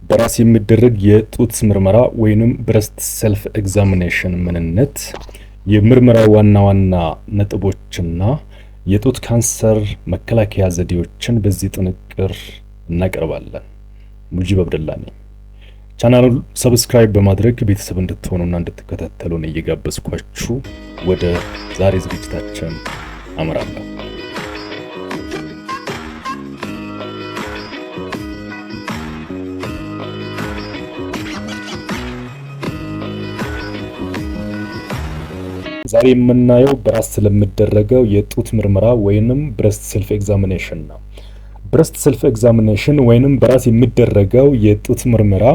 በራስ የሚደረግ የጡት ምርመራ ወይንም ብረስት ሰልፍ ኤግዛሚኔሽን ምንነት፣ የምርመራው ዋና ዋና ነጥቦችና የጡት ካንሰር መከላከያ ዘዴዎችን በዚህ ጥንቅር እናቀርባለን። ሙጂብ አብደላ ነኝ። ቻናሉን ሰብስክራይብ በማድረግ ቤተሰብ እንድትሆኑና እንድትከታተሉን እየጋበዝኳችሁ ወደ ዛሬ ዝግጅታችን አመራለሁ። ዛሬ የምናየው በራስ ስለሚደረገው የጡት ምርመራ ወይንም ብረስት ሰልፍ ኤግዛሚኔሽን ነው። ብረስት ሰልፍ ኤግዛሚኔሽን ወይንም በራስ የሚደረገው የጡት ምርመራ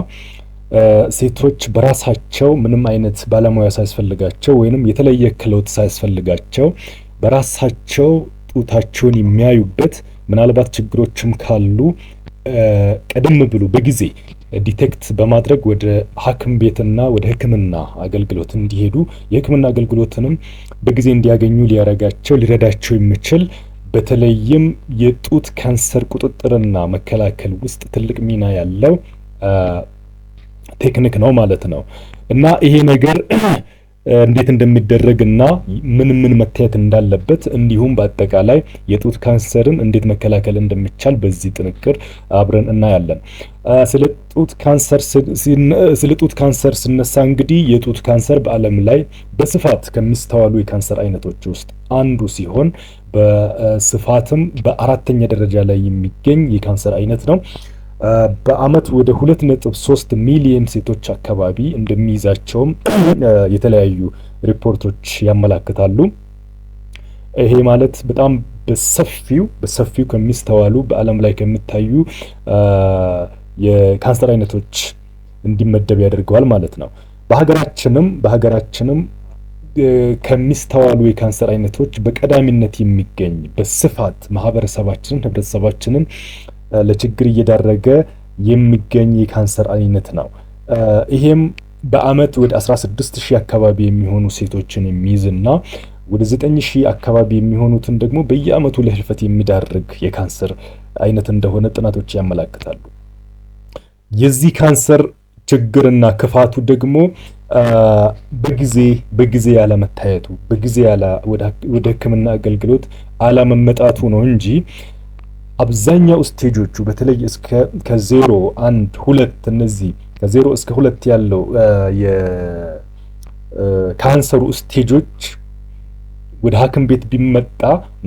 ሴቶች በራሳቸው ምንም አይነት ባለሙያ ሳያስፈልጋቸው ወይንም የተለየ ክህሎት ሳያስፈልጋቸው በራሳቸው ጡታቸውን የሚያዩበት፣ ምናልባት ችግሮችም ካሉ ቀደም ብሎ በጊዜ ዲቴክት በማድረግ ወደ ሐኪም ቤትና ወደ ሕክምና አገልግሎት እንዲሄዱ የሕክምና አገልግሎትንም በጊዜ እንዲያገኙ ሊረዳቸው የሚችል በተለይም የጡት ካንሰር ቁጥጥርና መከላከል ውስጥ ትልቅ ሚና ያለው ቴክኒክ ነው ማለት ነው። እና ይሄ ነገር እንዴት እንደሚደረግና ምን መታየት እንዳለበት እንዲሁም በአጠቃላይ የጡት ካንሰርን እንዴት መከላከል እንደሚቻል በዚህ ጥንቅር አብረን እናያለን። ስለ ጡት ካንሰር ስነሳ እንግዲህ የጡት ካንሰር በዓለም ላይ በስፋት ከሚስተዋሉ የካንሰር አይነቶች ውስጥ አንዱ ሲሆን በስፋትም በአራተኛ ደረጃ ላይ የሚገኝ የካንሰር አይነት ነው። በአመት ወደ 2.3 ሚሊዮን ሴቶች አካባቢ እንደሚይዛቸውም የተለያዩ ሪፖርቶች ያመላክታሉ። ይሄ ማለት በጣም በሰፊው ከሚስተዋሉ በዓለም ላይ ከሚታዩ የካንሰር አይነቶች እንዲመደብ ያደርገዋል ማለት ነው። በሀገራችንም ከሚስተዋሉ የካንሰር አይነቶች በቀዳሚነት የሚገኝ በስፋት ህብረተሰባችንን ለችግር እየዳረገ የሚገኝ የካንሰር አይነት ነው። ይሄም በአመት ወደ 16000 አካባቢ የሚሆኑ ሴቶችን የሚይዝና ወደ 9000 አካባቢ የሚሆኑትን ደግሞ በየአመቱ ለህልፈት የሚዳርግ የካንሰር አይነት እንደሆነ ጥናቶች ያመለክታሉ። የዚህ ካንሰር ችግርና ክፋቱ ደግሞ በጊዜ ያለመታየቱ፣ በጊዜ ወደ ሕክምና አገልግሎት አለመመጣቱ ነው እንጂ አብዛኛው ስቴጆቹ በተለይ እስከ ከ0 1 2 እነዚህ ከ0 እስከ 2 ያለው የካንሰሩ ስቴጆች ወደ ሐኪም ቤት ቢመጣ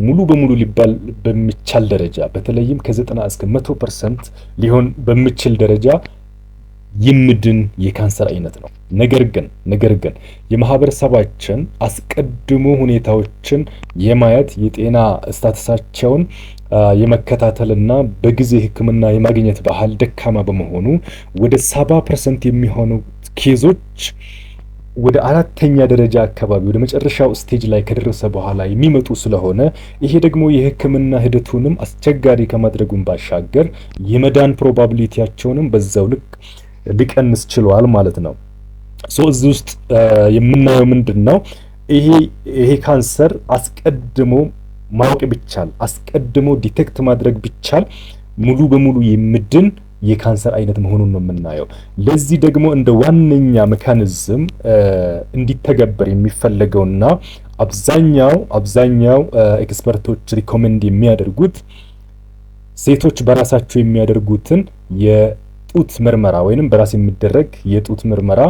ሙሉ በሙሉ ሊባል በሚቻል ደረጃ በተለይም ከ90 እስከ 100% ሊሆን በሚችል ደረጃ የሚድን የካንሰር አይነት ነው። ነገር ግን የማህበረሰባችን አስቀድሞ ሁኔታዎችን የማየት የጤና ስታተሳቸውን የመከታተልና በጊዜ ሕክምና የማግኘት ባህል ደካማ በመሆኑ ወደ 70% የሚሆኑ ኬዞች ወደ አራተኛ ደረጃ አካባቢ ወደ መጨረሻው ስቴጅ ላይ ከደረሰ በኋላ የሚመጡ ስለሆነ ይሄ ደግሞ የሕክምና ሂደቱንም አስቸጋሪ ከማድረጉም ባሻገር የመዳን ፕሮባቢሊቲያቸውንም በዛው ልክ ሊቀንስ ችሏል ማለት ነው። እዚህ ውስጥ የምናየው ምንድነው? ይሄ ካንሰር አስቀድሞ ማወቅ ቢቻል፣ አስቀድሞ ዲቴክት ማድረግ ቢቻል ሙሉ በሙሉ የሚድን የካንሰር አይነት መሆኑን ነው የምናየው። ለዚህ ደግሞ እንደ ዋነኛ ሜካኒዝም እንዲተገበር የሚፈለገውና አብዛኛው ኤክስፐርቶች ሪኮሜንድ የሚያደርጉት ሴቶች በራሳቸው የሚያደርጉትን የጡት ምርመራ ወይንም በራስ የሚደረግ የጡት ምርመራ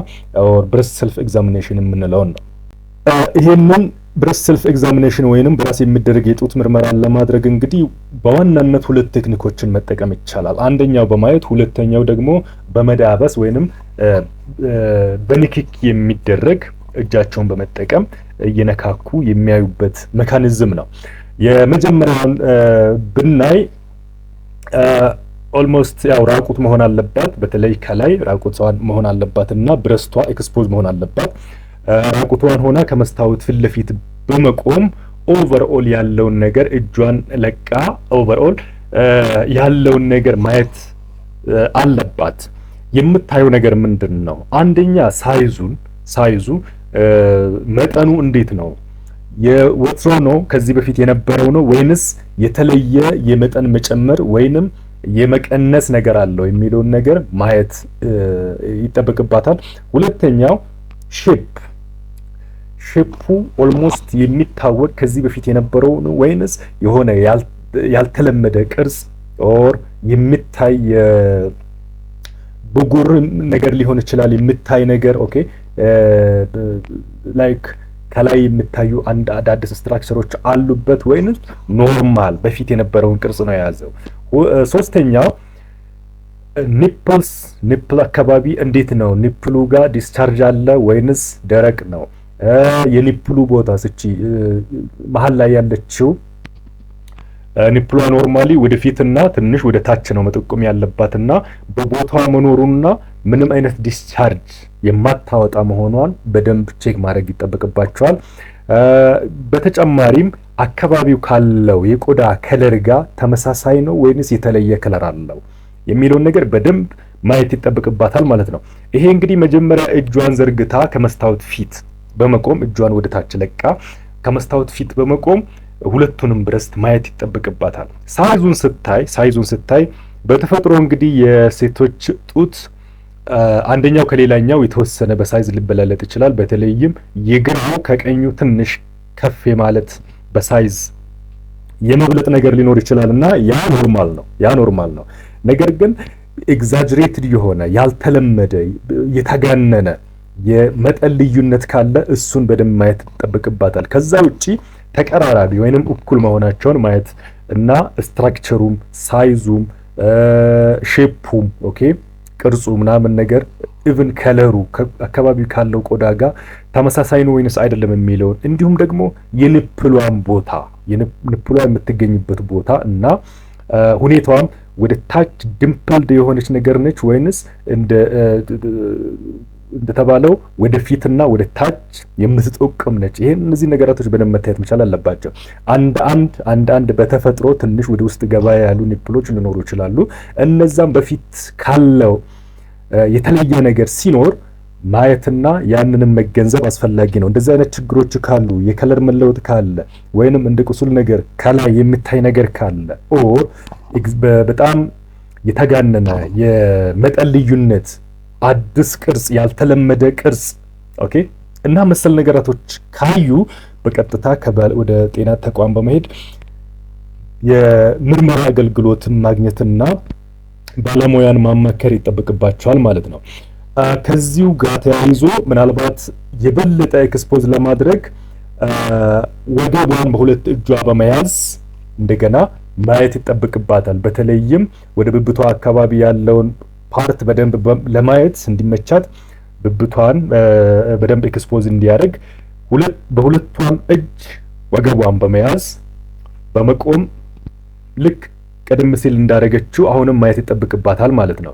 ኦር ብረስት ሰልፍ ኤግዛሚኔሽን የምንለውን ነው። ይሄንን ብረስት ሰልፍ ኤግዛሚኔሽን ወይንም በራስ የሚደረግ የጡት ምርመራን ለማድረግ እንግዲህ በዋናነት ሁለት ቴክኒኮችን መጠቀም ይቻላል። አንደኛው በማየት፣ ሁለተኛው ደግሞ በመዳበስ ወይንም በንክኪ የሚደረግ እጃቸውን በመጠቀም እየነካኩ የሚያዩበት ሜካኒዝም ነው። የመጀመሪያውን ብናይ ኦልሞስት ያው ራቁት መሆን አለባት። በተለይ ከላይ ራቁት መሆን አለባትና ብረስቷ ኤክስፖዝ መሆን አለባት። ራቁቷን ሆና ከመስታወት ፊት ለፊት በመቆም ኦቨርኦል ያለውን ነገር እጇን ለቃ ኦቨርኦል ያለውን ነገር ማየት አለባት። የምታየው ነገር ምንድን ነው? አንደኛ ሳይዙ መጠኑ እንዴት ነው? የወትሮ ነው ከዚህ በፊት የነበረው ነው ወይንስ የተለየ የመጠን መጨመር ወይንም የመቀነስ ነገር አለው የሚለውን ነገር ማየት ይጠበቅባታል። ሁለተኛው ሼፑ ኦልሞስት የሚታወቅ ከዚህ በፊት የነበረው ወይንስ የሆነ ያልተለመደ ቅርጽ ኦር የሚታይ ብጉር ነገር ሊሆን ይችላል። የሚታይ ነገር ኦኬ ላይክ ከላይ የሚታዩ አንድ አዳዲስ ስትራክቸሮች አሉበት ወይንስ ኖርማል በፊት የነበረውን ቅርጽ ነው የያዘው? ሶስተኛው ኒፕል አካባቢ እንዴት ነው? ኒፕሉ ጋር ዲስቻርጅ አለ ወይንስ ደረቅ ነው? የኒፕሉ ቦታ ስቺ መሀል ላይ ያለችው ኒፕሏ ኖርማሊ ወደፊትና ትንሽ ወደ ታች ነው መጠቆም ያለባትና በቦታዋ መኖሩና ምንም አይነት ዲስቻርጅ የማታወጣ መሆኗን በደንብ ቼክ ማድረግ ይጠበቅባቸዋል። በተጨማሪም አካባቢው ካለው የቆዳ ከለር ጋር ተመሳሳይ ነው ወይንስ የተለየ ከለር አለው የሚለውን ነገር በደንብ ማየት ይጠበቅባታል ማለት ነው። ይሄ እንግዲህ መጀመሪያ እጇን ዘርግታ ከመስታወት ፊት በመቆም እጇን ወደ ታች ለቃ ከመስታወት ፊት በመቆም ሁለቱንም ብረስት ማየት ይጠበቅባታል። ሳይዙን ስታይ በተፈጥሮ እንግዲህ የሴቶች ጡት አንደኛው ከሌላኛው የተወሰነ በሳይዝ ሊበላለጥ ይችላል። በተለይም የግራው ከቀኙ ትንሽ ከፍ ማለት በሳይዝ የመብለጥ ነገር ሊኖር ይችላል እና ያ ኖርማል ነው። ነገር ግን ኤግዛጅሬትድ የሆነ ያልተለመደ የተጋነነ የመጠን ልዩነት ካለ እሱን በደንብ ማየት ይጠበቅባታል። ከዛ ውጪ ተቀራራቢ ወይንም እኩል መሆናቸውን ማየት እና ስትራክቸሩም ሳይዙም ሼፑም ኦኬ ቅርጹ ምናምን ነገር ኢቭን ከለሩ አካባቢው ካለው ቆዳ ጋር ተመሳሳይ ነው ወይንስ አይደለም የሚለውን እንዲሁም ደግሞ የኒፕሏን ቦታ የኒፕሏ የምትገኝበት ቦታ እና ሁኔታዋም ወደ ታች ዲምፕልድ የሆነች ነገር ነች ወይንስ እንደተባለው ወደ ፊትና ወደ ታች የምትጠቁም ነች? ይሄን እነዚህ ነገራቶች በደንብ መታየት መቻል አለባቸው። አንድ በተፈጥሮ ትንሽ ወደ ውስጥ ገባ ያሉ ኒፕሎች ሊኖሩ ይችላሉ። እነዛም በፊት ካለው የተለየ ነገር ሲኖር ማየትና ያንንም መገንዘብ አስፈላጊ ነው። እንደዚህ አይነት ችግሮች ካሉ የከለር መለወጥ ካለ ወይንም እንደ ቁስል ነገር ከላይ የሚታይ ነገር ካለ ኦር በጣም የተጋነነ የመጠን ልዩነት አዲስ ቅርጽ ያልተለመደ ቅርጽ ኦኬ እና መሰል ነገራቶች ካዩ በቀጥታ ወደ ጤና ተቋም በመሄድ የምርመራ አገልግሎትን ማግኘትና ባለሙያን ማማከር ይጠበቅባቸዋል ማለት ነው። ከዚሁ ጋር ተያይዞ ምናልባት የበለጠ ኤክስፖዝ ለማድረግ ወገቧን በሁለት እጇ በመያዝ እንደገና ማየት ይጠበቅባታል። በተለይም ወደ ብብቷ አካባቢ ያለውን ፓርት በደንብ ለማየት እንዲመቻት ብብቷን በደንብ ኤክስፖዝ እንዲያደርግ በሁለቷም እጅ ወገቧን በመያዝ በመቆም ልክ ቀደም ሲል እንዳደረገችው አሁንም ማየት ይጠበቅባታል ማለት ነው።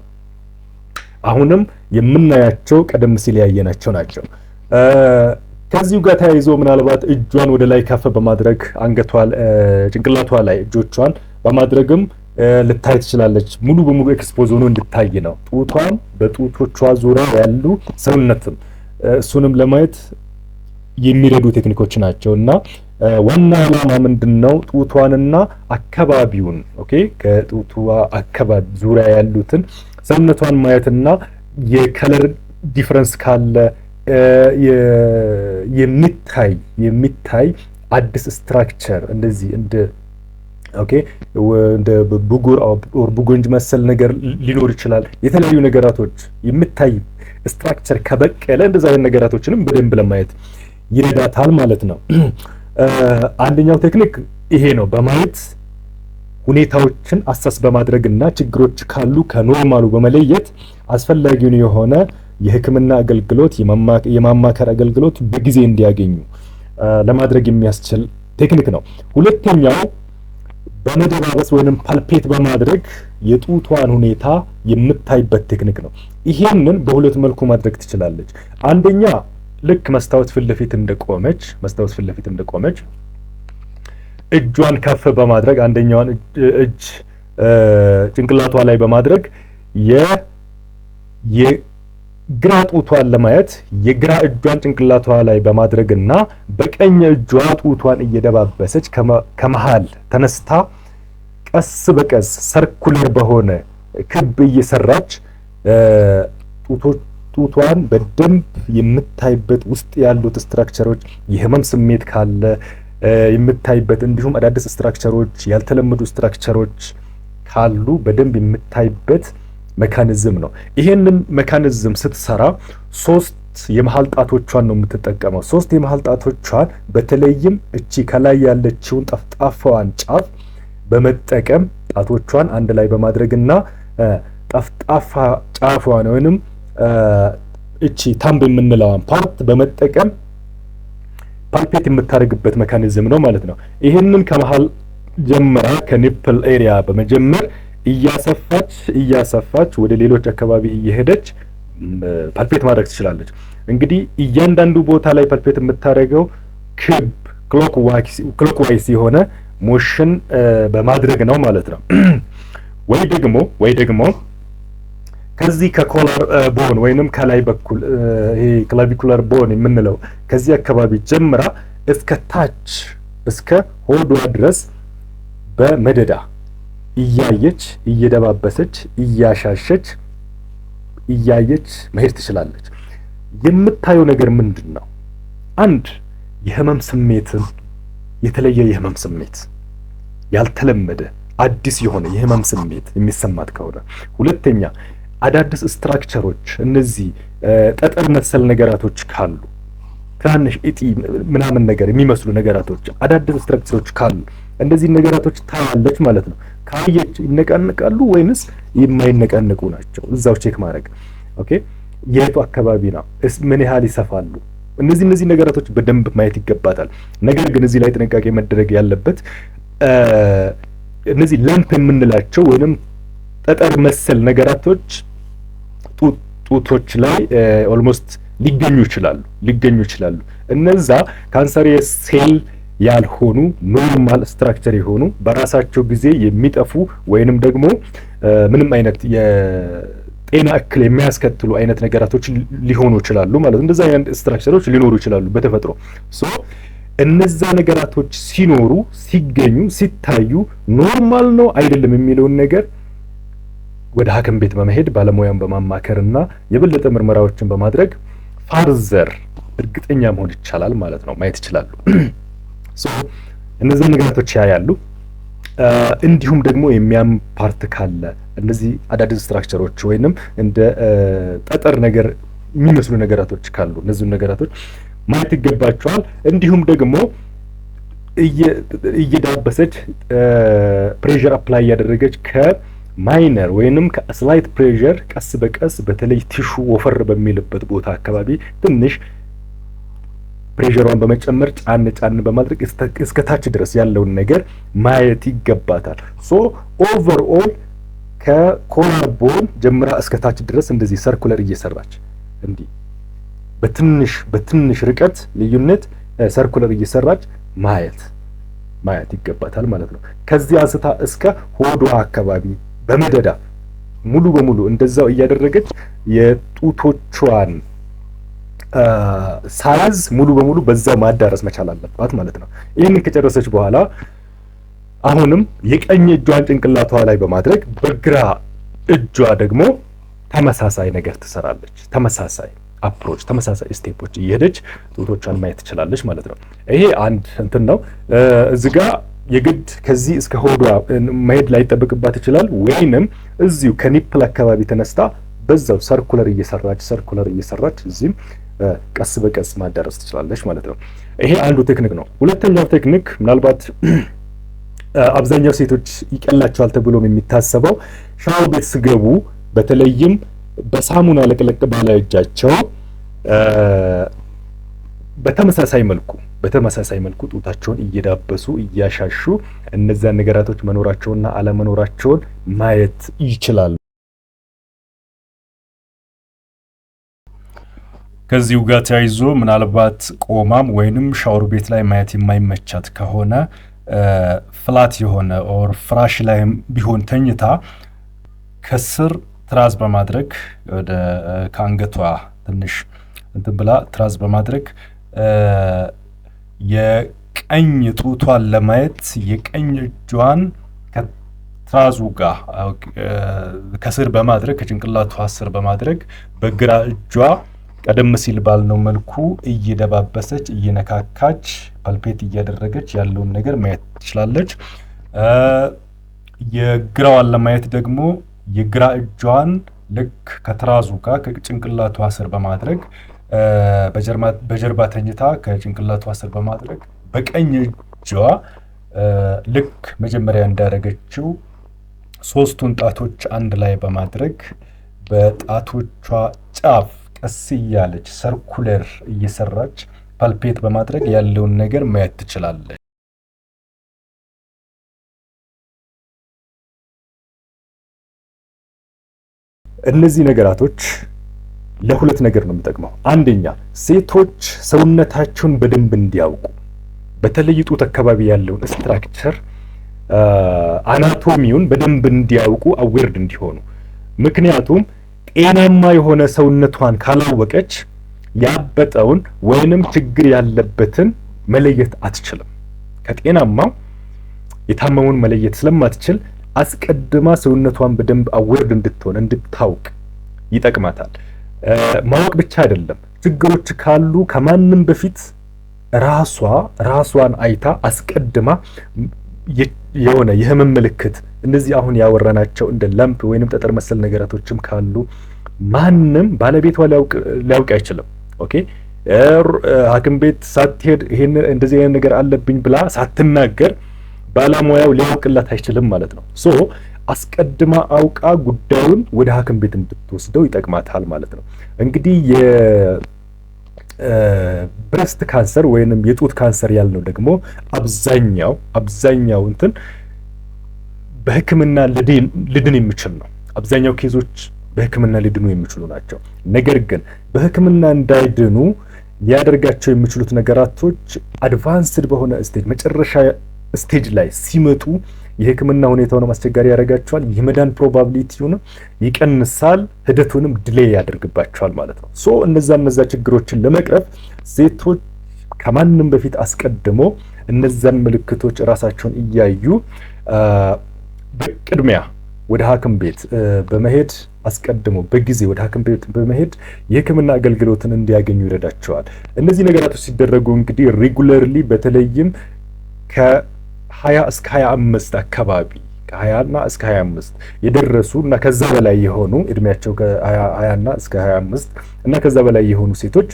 አሁንም የምናያቸው ቀደም ሲል ያየናቸው ናቸው። ከዚሁ ጋር ተያይዞ ምናልባት እጇን ወደ ላይ ከፍ በማድረግ ጭንቅላቷ ላይ እጆቿን በማድረግም ልታይ ትችላለች። ሙሉ በሙሉ ኤክስፖዝ ሆኖ እንድታይ ነው። ጡቷን በጡቶቿ ዙሪያ ያሉ ሰውነትም እሱንም ለማየት የሚረዱ ቴክኒኮች ናቸው እና ዋና ዓላማ ምንድነው? ጡቷንና አካባቢውን ኦኬ ከጡቷ አካባቢ ዙሪያ ያሉትን ሰውነቷን ማየትና የከለር ዲፈረንስ ካለ የሚታይ አዲስ ስትራክቸር እንደዚህ እንደ ኦኬ እንደ ቡጉንጅ መሰል ነገር ሊኖር ይችላል። የተለያዩ ነገራቶች የሚታይ ስትራክቸር ከበቀለ እንደዛ አይነት ነገራቶችንም በደንብ ለማየት ይረዳታል ማለት ነው። አንደኛው ቴክኒክ ይሄ ነው። በማየት ሁኔታዎችን አሰስ በማድረግና ችግሮች ካሉ ከኖርማሉ በመለየት አስፈላጊውን የሆነ የሕክምና አገልግሎት የማማከር አገልግሎት በጊዜ እንዲያገኙ ለማድረግ የሚያስችል ቴክኒክ ነው። ሁለተኛው በመደባበስ ወይንም ፓልፔት በማድረግ የጡቷን ሁኔታ የምታይበት ቴክኒክ ነው። ይሄንን በሁለት መልኩ ማድረግ ትችላለች። አንደኛ ልክ መስታወት ፊት ለፊት እንደቆመች እጇን ከፍ በማድረግ አንደኛዋን እጅ ጭንቅላቷ ላይ በማድረግ የግራ ጡቷን ለማየት የግራ እጇን ጭንቅላቷ ላይ በማድረግና በቀኝ እጇ ጡቷን እየደባበሰች ከመሃል ተነስታ ቀስ በቀስ ሰርኩለር በሆነ ክብ እየሰራች ጡቷን በደንብ የምታይበት ውስጥ ያሉት ስትራክቸሮች የህመም ስሜት ካለ የምታይበት እንዲሁም አዳዲስ ስትራክቸሮች ያልተለመዱ ስትራክቸሮች ካሉ በደንብ የምታይበት ሜካኒዝም ነው። ይሄንን ሜካኒዝም ስትሰራ 3 የመሃል ጣቶቿን ነው የምትጠቀመው። 3 የመሃል ጣቶቿን በተለይም እቺ ከላይ ያለችውን ጠፍጣፋዋን ጫፍ በመጠቀም ጣቶቿን አንድ ላይ በማድረግና ጠፍጣፋ ጫፏን ወይንም እቺ ታምብ የምንለዋን ፓርት በመጠቀም ፓልፔት የምታደርግበት ሜካኒዝም ነው ማለት ነው። ይሄንን ከመሃል ጀምራ ከኒፕል ኤሪያ በመጀመር እያሰፋች ወደ ሌሎች አካባቢ እየሄደች ፓልፔት ማድረግ ትችላለች። እንግዲህ እያንዳንዱ ቦታ ላይ ፓልፔት የምታደርገው ክብ ክሎክዋይስ የሆነ ሞሽን በማድረግ ነው ማለት ነው። ወይ ደግሞ ከዚህ ከኮላር ቦን ወይንም ከላይ በኩል ይሄ ክላቪኩላር ቦን የምንለው ከዚህ አካባቢ ጀምራ እስከ ታች እስከ ሆዷ ድረስ በመደዳ እያየች እየደባበሰች እያሻሸች እያየች መሄድ ትችላለች። የምታየው ነገር ምንድን ነው? አንድ የህመም ስሜትን የተለየ የህመም ስሜት ያልተለመደ አዲስ የሆነ የህመም ስሜት የሚሰማት ከሆነ፣ ሁለተኛ አዳዲስ ስትራክቸሮች እነዚህ ጠጠር መሰል ነገራቶች ካሉ ትናንሽ እጢ ምናምን ነገር የሚመስሉ ነገራቶች አዳዲስ ስትራክቸሮች ካሉ እንደዚህ ነገራቶች ታያለች ማለት ነው። ካየች ይነቃነቃሉ ወይንስ የማይነቃነቁ ናቸው? እዛው ቼክ ማድረግ ኦኬ። የቱ አካባቢ ነው? ምን ያህል ይሰፋሉ? እነዚህ ነገራቶች በደንብ ማየት ይገባታል። ነገር ግን እዚህ ላይ ጥንቃቄ መደረግ ያለበት እነዚህ ለምፕ የምንላቸው ወይንም ጠጠር መሰል ነገራቶች ጡቶች ላይ ኦልሞስት ሊገኙ ይችላሉ። እነዛ ካንሰሪየስ ሴል ያልሆኑ ኖርማል ስትራክቸር የሆኑ በራሳቸው ጊዜ የሚጠፉ ወይንም ደግሞ ምንም አይነት የጤና እክል የሚያስከትሉ አይነት ነገራቶች ሊሆኑ ይችላሉ ማለት ነው። እንደዛ አይነት ስትራክቸሮች ሊኖሩ ይችላሉ በተፈጥሮ። እነዛ ነገራቶች ሲገኙ ሲታዩ ኖርማል ነው አይደለም የሚለውን ነገር ወደ ሐኪም ቤት በመሄድ ባለሙያን በማማከርና የበለጠ ምርመራዎችን በማድረግ ፋርዘር እርግጠኛ መሆን ይቻላል ማለት ነው። ማየት ይችላሉ። እነዚህ ነገራቶች ያያሉ። እንዲሁም ደግሞ የሚያም ፓርት ካለ እነዚህ አዳዲስ ስትራክቸሮች ወይንም እንደ ጠጠር ነገር የሚመስሉ ነገራቶች ካሉ እነዚህ ነገራቶች ማየት ይገባቸዋል። እንዲሁም ደግሞ እየዳበሰች ፕሬሸር አፕላይ ያደረገች ከማይነር ወይንም ከስላይት ፕሬሸር ቀስ በቀስ በተለይ ቲሹ ወፈር በሚልበት ቦታ አካባቢ ትንሽ ፕሬሸሯን በመጨመር ጫን በማድረግ እስከ ታች ድረስ ያለውን ነገር ማየት ይገባታል። ኦቨርኦል ከኮላር ቦን ጀምራ እስከ ታች ድረስ እንደዚህ ሰርኩለር እየሰራች እንዲህ በትንሽ ርቀት ልዩነት ሰርኩለር እየሰራች ማየት ይገባታል ማለት ነው። ከዚህ አንስታ እስከ ሆዷ አካባቢ በመደዳ ሙሉ በሙሉ እንደዛው እያደረገች የጡቶቿን ሳይዝ ሙሉ በሙሉ በዛው ማዳረስ መቻል አለባት ማለት ነው። ይህንን ከጨረሰች በኋላ አሁንም የቀኝ እጇን ጭንቅላቷ ላይ በማድረግ በግራ እጇ ደግሞ ተመሳሳይ ነገር ትሰራለች። ተመሳሳይ አፕሮች፣ ተመሳሳይ ስቴፖች እየሄደች ጡቶቿን ማየት ትችላለች ማለት ነው። ይሄ አንድ እንትን ነው። እዚህ ጋር የግድ ከዚህ እስከ ሆዷ መሄድ ላይ ይጠበቅባት ይችላል። ወይንም እዚሁ ከኒፕል አካባቢ ተነስታ በዛው ሰርኩለር እየሰራች እዚህም ቀስ በቀስ ማዳረስ ትችላለች ማለት ነው። ይሄ አንዱ ቴክኒክ ነው። ሁለተኛው ቴክኒክ ምናልባት አብዛኛው ሴቶች ይቀላቸዋል ተብሎም የሚታሰበው ሻወር ቤት ሲገቡ በተለይም በሳሙና ለቅለቅ ባለ እጃቸው በተመሳሳይ መልኩ ጡታቸውን እየዳበሱ እያሻሹ እነዚያን ነገራቶች መኖራቸውና አለመኖራቸውን ማየት ይችላሉ። ከዚሁ ጋር ተያይዞ ምናልባት ቆማም ወይንም ሻወር ቤት ላይ ማየት የማይመቻት ከሆነ ፍላት የሆነ ኦር ፍራሽ ላይ ቢሆን ተኝታ ከስር ትራስ በማድረግ ወደ ከአንገቷ ትንሽ እንትን ብላ ትራስ በማድረግ የቀኝ ጡቷን ለማየት የቀኝ እጇን ከትራሱ ጋር ከስር በማድረግ ከጭንቅላቷ ስር በማድረግ በግራ እጇ ቀደም ሲል ባልነው መልኩ እየደባበሰች እየነካካች ፓልፔት እያደረገች ያለውን ነገር ማየት ትችላለች። የግራዋን ለማየት ደግሞ የግራ እጇን ልክ ከትራሱ ጋር ከጭንቅላቷ ስር በማድረግ በጀርባ ተኝታ ከጭንቅላቷ ስር በማድረግ በቀኝ እጇ ልክ መጀመሪያ እንዳደረገችው ሶስቱን ጣቶች አንድ ላይ በማድረግ በጣቶቿ ጫፍ ቀስ እያለች ሰርኩለር እየሰራች ፓልፔት በማድረግ ያለውን ነገር ማየት ትችላለች። እነዚህ ነገራቶች ለሁለት ነገር ነው የሚጠቅመው። አንደኛ ሴቶች ሰውነታቸውን በደንብ እንዲያውቁ፣ በተለይ ጡት አካባቢ ያለውን ስትራክቸር አናቶሚውን በደንብ እንዲያውቁ አዌርድ እንዲሆኑ። ምክንያቱም ጤናማ የሆነ ሰውነቷን ካላወቀች ያበጠውን ወይንም ችግር ያለበትን መለየት አትችልም። ከጤናማው የታመሙን መለየት ስለማትችል አስቀድማ ሰውነቷን በደንብ አዌርድ እንድትሆን እንድታውቅ ይጠቅማታል። ማወቅ ብቻ አይደለም፣ ችግሮች ካሉ ከማንም በፊት ራሷን አይታ አስቀድማ የሆነ የህመም ምልክት እነዚህ አሁን ያወራናቸው እንደ ለምፕ ወይንም ጠጠር መሰል ነገራቶችም ካሉ ማንም ባለቤቷ ሊያውቅ አይችልም። ኦኬ ሐኪም ቤት ሳትሄድ ይሄን እንደዚህ አይነት ነገር አለብኝ ብላ ሳትናገር ባለሙያው ሊያውቅላት አይችልም ማለት ነው። ሶ አስቀድማ አውቃ ጉዳዩን ወደ ሐኪም ቤት እንድትወስደው ይጠቅማታል ማለት ነው። እንግዲህ የብረስት ካንሰር ወይንም የጡት ካንሰር ያልነው ደግሞ አብዛኛው እንትን በሕክምና ሊድን የሚችል ነው። አብዛኛው ኬዞች በሕክምና ሊድኑ የሚችሉ ናቸው። ነገር ግን በሕክምና እንዳይድኑ ሊያደርጋቸው የሚችሉት ነገራቶች አድቫንስድ በሆነ ስቴጅ መጨረሻ ስቴጅ ላይ ሲመጡ የሕክምና ሁኔታውን አስቸጋሪ ያደርጋቸዋል። የመዳን ፕሮባቢሊቲውን ይቀንሳል፣ ሂደቱንም ዲሌይ ያደርግባቸዋል ማለት ነው። ሶ እነዛ ችግሮችን ለመቅረፍ ሴቶች ከማንም በፊት አስቀድሞ እነዛን ምልክቶች ራሳቸውን እያዩ በቅድሚያ ወደ ሐኪም ቤት በመሄድ አስቀድሞ በጊዜ ወደ ሐኪም ቤት በመሄድ የሕክምና አገልግሎትን እንዲያገኙ ይረዳቸዋል። እነዚህ ነገራቶች ሲደረጉ እንግዲህ ሬጉለርሊ በተለይም ከ20 እስከ 25 አካባቢ ከ20 እና እስከ 25 የደረሱ እና ከዛ በላይ የሆኑ እድሜያቸው ከ20 እና እስከ 25 እና ከዛ በላይ የሆኑ ሴቶች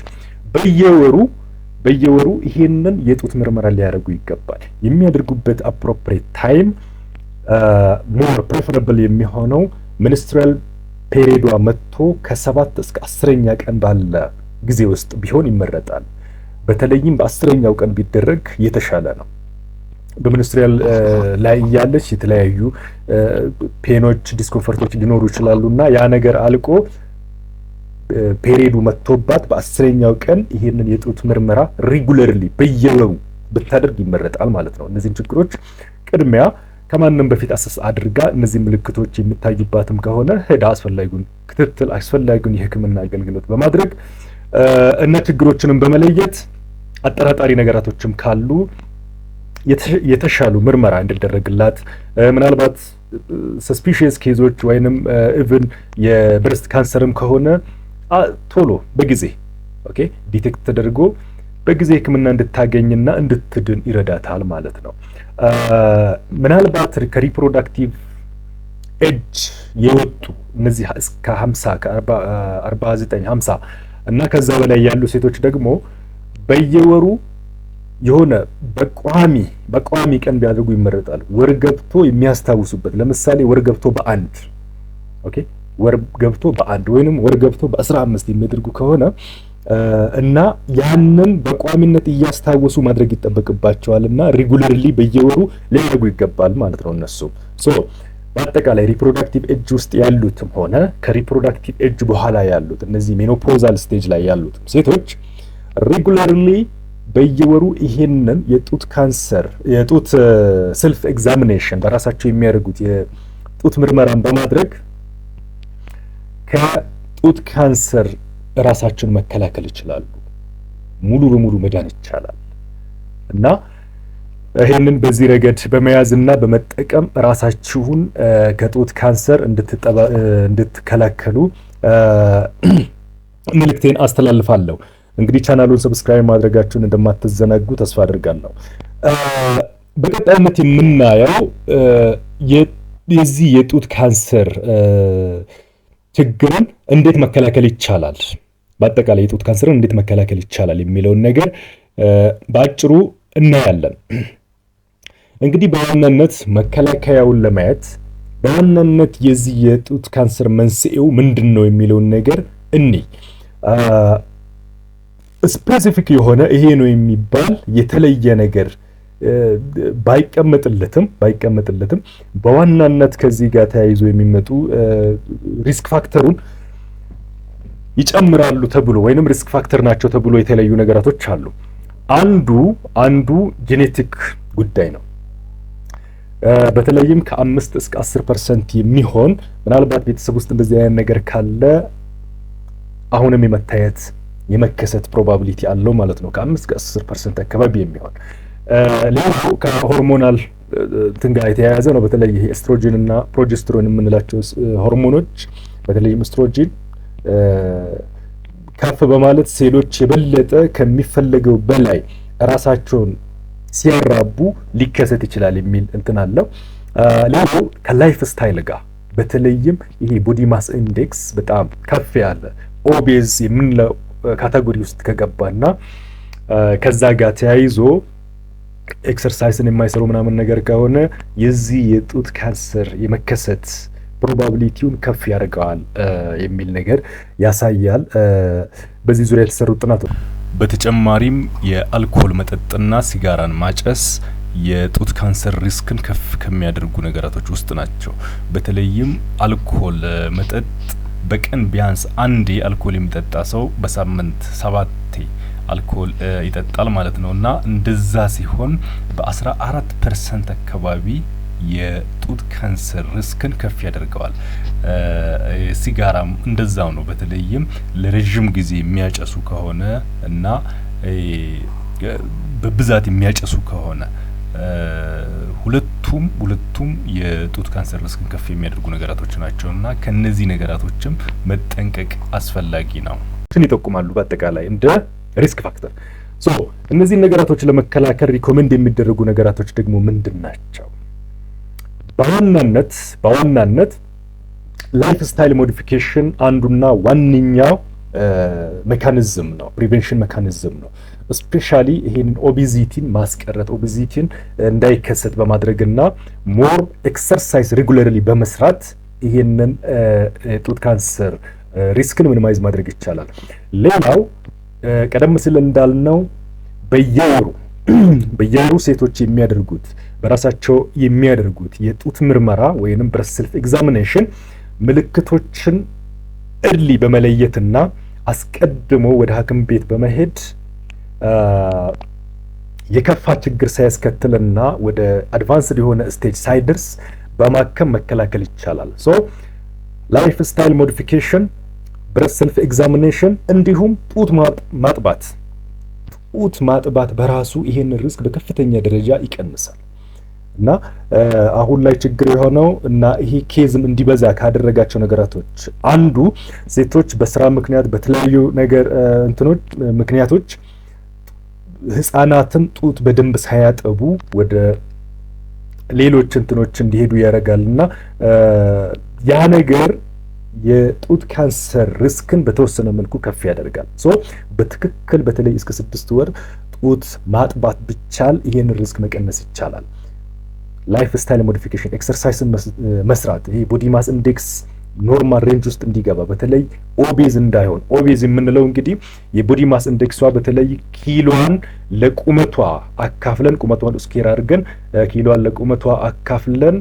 በየወሩ ይሄንን የጡት ምርመራ ሊያደርጉ ይገባል። የሚያደርጉበት አፕሮፕሪየት ታይም ሞር ፕሬፈረብል የሚሆነው ሚኒስትሪያል ፔሪዷ መጥቶ ከ7 እስከ 10ኛ ቀን ባለ ጊዜ ውስጥ ቢሆን ይመረጣል። በተለይም በ10ኛው ቀን ቢደረግ የተሻለ ነው። በሚኒስትሪያል ላይ እያለች የተለያዩ ፔኖች፣ ዲስኮምፈርቶች ሊኖሩ ይችላሉ እና ያ ነገር አልቆ ፔሪዱ መጥቶባት በ10ኛው ቀን ይሄንን የጡት ምርመራ ሬጉለርሊ በየወሩ ብታደርግ ይመረጣል ማለት ነው። እነዚህን ችግሮች ቅድሚያ ከማንም በፊት አሰስ አድርጋ እነዚህ ምልክቶች የሚታዩባትም ከሆነ ሄዳ አስፈላጊውን ክትትል አስፈላጊውን የሕክምና አገልግሎት በማድረግ እና ችግሮችንም በመለየት አጠራጣሪ ነገራቶችም ካሉ የተሻሉ ምርመራ እንዲደረግላት ምናልባት ሰስፒሺየስ ኬዞች ወይንም ኢቭን የብረስት ካንሰርም ከሆነ ቶሎ በጊዜ ዲቴክት ተደርጎ በጊዜ ሕክምና እንድታገኝና እንድትድን ይረዳታል ማለት ነው። ምናልባት ከሪፕሮዳክቲቭ ኤጅ የወጡ እነዚህ እስከ 50 ከ49 50 እና ከዛ በላይ ያሉ ሴቶች ደግሞ በየወሩ የሆነ በቋሚ ቀን ቢያደርጉ ይመረጣል። ወር ገብቶ የሚያስታውሱበት ለምሳሌ ወር ገብቶ በአንድ ወር ገብቶ በአንድ ወይንም ወር ገብቶ በ15 የሚያደርጉ ከሆነ እና ያንን በቋሚነት እያስታወሱ ማድረግ ይጠበቅባቸዋል እና ሬጉላርሊ በየወሩ ሊያደርጉ ይገባል ማለት ነው። እነሱ በአጠቃላይ ሪፕሮዳክቲቭ ኤጅ ውስጥ ያሉትም ሆነ ከሪፕሮዳክቲቭ ኤጅ በኋላ ያሉት እነዚህ ሜኖፖዛል ስቴጅ ላይ ያሉት ሴቶች ሬጉላርሊ በየወሩ ይሄንን የጡት ካንሰር የጡት ሰልፍ ኤግዛሚኔሽን በራሳቸው የሚያደርጉት የጡት ምርመራን በማድረግ ከጡት ካንሰር ራሳቸውን መከላከል ይችላሉ። ሙሉ በሙሉ መዳን ይቻላል እና ይህንን በዚህ ረገድ በመያዝና በመጠቀም ራሳችሁን ከጡት ካንሰር እንድትከላከሉ መልእክቴን አስተላልፋለሁ። እንግዲህ ቻናሉን ሰብስክራይብ ማድረጋችሁን እንደማትዘነጉ ተስፋ አድርጋለሁ። በቀጣይነት የምናየው የዚህ የጡት ካንሰር ችግርን እንዴት መከላከል ይቻላል፣ በአጠቃላይ የጡት ካንሰርን እንዴት መከላከል ይቻላል የሚለውን ነገር በአጭሩ እናያለን። እንግዲህ በዋናነት መከላከያውን ለማየት በዋናነት የዚህ የጡት ካንሰር መንስኤው ምንድን ነው የሚለውን ነገር ስፔሲፊክ የሆነ ይሄ ነው የሚባል የተለየ ነገር ባይቀመጥለትም በዋናነት ከዚህ ጋር ተያይዞ የሚመጡ ሪስክ ፋክተሩን ይጨምራሉ ተብሎ ወይንም ሪስክ ፋክተር ናቸው ተብሎ የተለዩ ነገራቶች አሉ። አንዱ ጄኔቲክ ጉዳይ ነው። በተለይም ከ5 እስከ 10% የሚሆን ምናልባት ቤተሰብ ውስጥ እንደዚህ አይነት ነገር ካለ አሁንም የመከሰት ፕሮባቢሊቲ አለው ማለት ነው። ከ5 እስከ 10% አካባቢ የሚሆን ሌላው ከሆርሞናል እንትን ጋር የተያያዘ ነው። በተለይ ይሄ ኤስትሮጂን እና ፕሮጀስትሮን የምንላቸው ሆርሞኖች በተለይም ኤስትሮጂን ከፍ በማለት ሴሎች የበለጠ ከሚፈለገው በላይ ራሳቸውን ሲያራቡ ሊከሰት ይችላል የሚል እንትን አለው። ሌላው ከላይፍ ስታይል ጋር በተለይም ይሄ ቦዲ ማስ ኢንዴክስ በጣም ከፍ ያለ ኦቤዝ የምንለው ካቴጎሪ ውስጥ ከገባና ከዛ ጋር ተያይዞ ኤክሰርሳይስን የማይሰሩ ምናምን ነገር ከሆነ የዚህ የጡት ካንሰር የመከሰት ፕሮባቢሊቲውን ከፍ ያደርገዋል የሚል ነገር ያሳያል በዚህ ዙሪያ የተሰሩ ጥናቶች። በተጨማሪም የአልኮል መጠጥና ሲጋራን ማጨስ የጡት ካንሰር ሪስክን ከፍ ከሚያደርጉ ነገራቶች ውስጥ ናቸው። በተለይም አልኮል መጠጥ በቀን ቢያንስ አንዴ አልኮል የሚጠጣ ሰው በሳምንት 7 አልኮል ይጠጣል ማለት ነው እና እንደዛ ሲሆን በ14% አካባቢ የጡት ካንሰር ሪስክን ከፍ ያደርገዋል። ሲጋራም እንደዛው ነው። በተለይም ለረጅም ጊዜ የሚያጨሱ ከሆነ እና በብዛት የሚያጨሱ ከሆነ ሁለቱም የጡት ካንሰር ሪስክን ከፍ የሚያደርጉ ነገራቶች ናቸውና ከነዚህ ነገራቶችም መጠንቀቅ አስፈላጊ ነው። ይጠቁማሉ በአጠቃላይ እንደ ሪስክ ፋክተር። እነዚህ ነገራቶች ለመከላከል ሪኮመንድ የሚደረጉ ነገራቶች ደግሞ ምንድን ናቸው? በዋናነት ላይፍ ስታይል ሞዲፊኬሽን አንዱና ዋነኛው ሜካኒዝም ነው፣ ፕሪቬንሽን ሜካኒዝም ነው። ስፔሻሊ ይሄንን ኦቤዚቲን ማስቀረት ኦቤዚቲን እንዳይከሰት በማድረግና ሞር ኤክሰርሳይዝ ሬጉላርሊ በመስራት ይሄንን ጡት ካንሰር ሪስክን ሚኒማይዝ ማድረግ ይቻላል። ሌላው ቀደም ሲል እንዳልነው በየወሩ ሴቶች በራሳቸው የሚያደርጉት የጡት ምርመራ ወይንም ብረስት ሰልፍ ኤግዛሚኔሽን ምልክቶችን እርሊ በመለየትና አስቀድሞ ወደ ሐኪም ቤት በመሄድ የከፋ ችግር ሳያስከትልና ወደ አድቫንስድ የሆነ ስቴጅ ሳይደርስ በማከም መከላከል ይቻላል። ላይፍ ስታይል ሞዲፊኬሽን፣ ብረስት ሰልፍ ኤግዛሚኔሽን እንዲሁም ጡት ማጥባት በራሱ ይሄን ሪስክ በከፍተኛ ደረጃ ይቀንሳል እና አሁን ላይ ችግር የሆነው እና ይሄ ኬዝም እንዲበዛ ካደረጋቸው ነገራቶች አንዱ ሴቶች በስራ ምክንያት በተለያዩ ምክንያቶች ህፃናትን ጡት በደንብ ሳያጠቡ ወደ ሌሎች እንዲሄዱ ያደርጋልና ያ ነገር የጡት ካንሰር ሪስክን በተወሰነ መልኩ ከፍ ያደርጋል። በትክክል በተለይ እስከ 6 ወር ጡት ማጥባት ቢቻል ይሄን ሪስክ መቀነስ ይቻላል። ላይፍ ስታይል ሞዲፊኬሽን፣ ኤክሰርሳይስን መስራት፣ ይሄ ቦዲ ማስ ኢንዴክስ ኖርማል ሬንጅ ውስጥ እንዲገባ በተለይ ኦቤዝ እንዳይሆን። ኦቤዝ የምንለው እንግዲህ የቦዲ ማስ ኢንዴክሷ በተለይ ኪሎዋን ለቁመቷ አካፍለን ቁመቷን ስኬር አድርገን ኪሎዋን ለቁመቷ አካፍለን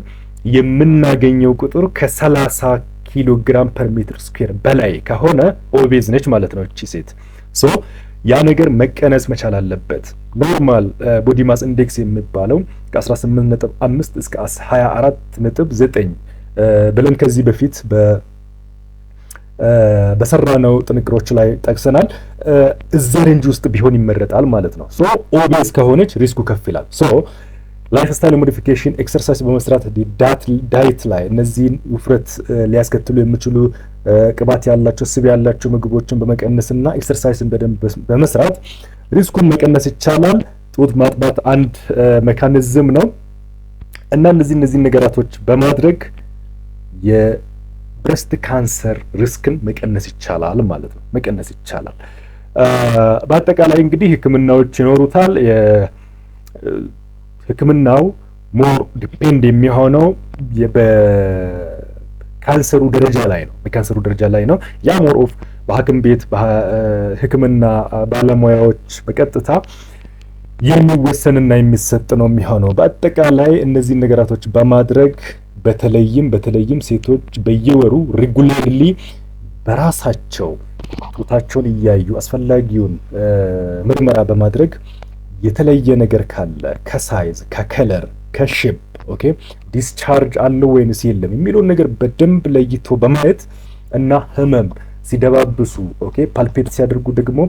የምናገኘው ቁጥር ከ30 ኪሎ ግራም ፐር ሜትር ስኩዌር በላይ ከሆነ ኦቤዝ ነች ማለት ነው እቺ ሴት። ያ ነገር መቀነስ መቻል አለበት። ኖርማል ቦዲ ማስ ኢንዴክስ የሚባለው ከ18.5 እስከ 24.9 ብለን ከዚህ በፊት በሰራነው ጥንቅሮች ላይ ጠቅሰናል። እዛ ሬንጅ ውስጥ ቢሆን ይመረጣል ማለት ነው። ኦቤዝ ከሆነች ሪስኩ ከፍ ይላል። ላይፍ ስታይል ሞዲፊኬሽን ኤክሰርሳይዝ በመስራት ዳይት ላይ እነዚህን ውፍረት ሊያስከትሉ የሚችሉ ቅባት ያላቸው ስብ ያላቸው ምግቦችን በመቀነስና ኤክሰርሳይዝን በደንብ በመስራት ሪስኩን መቀነስ ይቻላል። ጡት ማጥባት አንድ ሜካኒዝም ነው እና እነዚህ ነገራቶች በማድረግ የብሬስት ካንሰር ሪስክን መቀነስ ይቻላል ማለት ነው። መቀነስ ይቻላል። በአጠቃላይ እንግዲህ ህክምናዎች ይኖሩታል። ህክምናው ሞር ዲፔንድ የሚሆነው በካንሰሩ ደረጃ ላይ ነው። በካንሰሩ ደረጃ ላይ ነው። ያ ሞር ኦፍ በሐኪም ቤት በህክምና ባለሙያዎች በቀጥታ የሚወሰንና የሚሰጥ ነው የሚሆነው። በአጠቃላይ እነዚህ ነገራቶች በማድረግ በተለይም ሴቶች በየወሩ ሬጉላርሊ በራሳቸው ጡታቸውን እያዩ አስፈላጊውን ምርመራ በማድረግ የተለየ ነገር ካለ ከሳይዝ፣ ከከለር፣ ከሼፕ ኦኬ ዲስቻርጅ አለው ወይንስ የለም የሚለውን ነገር በደንብ ለይቶ በማየት እና ህመም ሲደባብሱ ኦኬ ፓልፔት ሲያደርጉ ደግሞ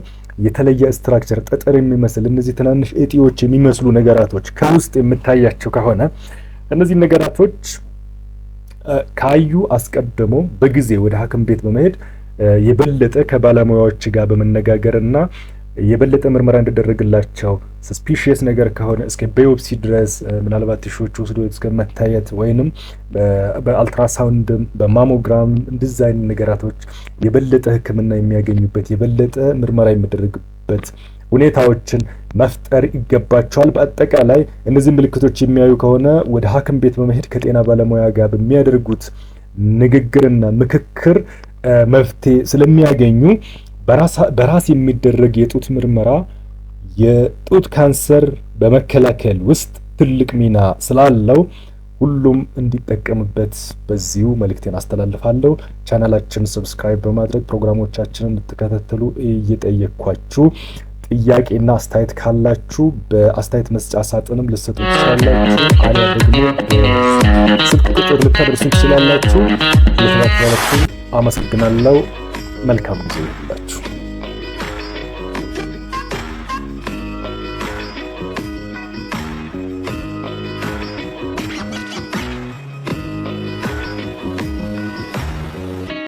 የተለየ ስትራክቸር ጠጠር የሚመስል እነዚህ ትናንሽ እጢዎች የሚመስሉ ነገራቶች ከውስጥ የምታያቸው ከሆነ እነዚህ ነገራቶች ካዩ አስቀድሞ በጊዜ ወደ ሐኪም ቤት በመሄድ የበለጠ ከባለሙያዎች ጋር በመነጋገርና የበለጠ ምርመራ እንዲደረግላቸው ሰስፒሺየስ ነገር ከሆነ እስከ ባዮፕሲ ድረስ ምናልባት ቲሹዎች ወስዶ እስከ መታየት ወይንም በአልትራሳውንድ በማሞግራም እንደዚህ አይነት ነገራቶች የበለጠ ህክምና የሚያገኙበት የበለጠ ምርመራ የሚደረግበት ሁኔታዎችን መፍጠር ይገባቸዋል። በአጠቃላይ እነዚህ ምልክቶች የሚያዩ ከሆነ ወደ ሐኪም ቤት በመሄድ ከጤና ባለሙያ ጋር በሚያደርጉት ንግግርና ምክክር መፍትሄ ስለሚያገኙ በራስ የሚደረግ የጡት ምርመራ የጡት ካንሰር በመከላከል ውስጥ ትልቅ ሚና ስላለው ሁሉም እንዲጠቀምበት በዚሁ መልእክቴን አስተላልፋለሁ። ቻናላችን ሰብስክራይብ በማድረግ ፕሮግራሞቻችንን እንድትከታተሉ እየጠየቅኳችሁ ጥያቄና አስተያየት ካላችሁ በአስተያየት መስጫ ሳጥንም ልትሰጡ ትችላላችሁ። አሊያ ደግሞ ስልክ ቁጥር ልታደርሱ ትችላላችሁ። ስለተከታተላችሁ አመሰግናለሁ። መልካም ጊዜ ይሁንላችሁ።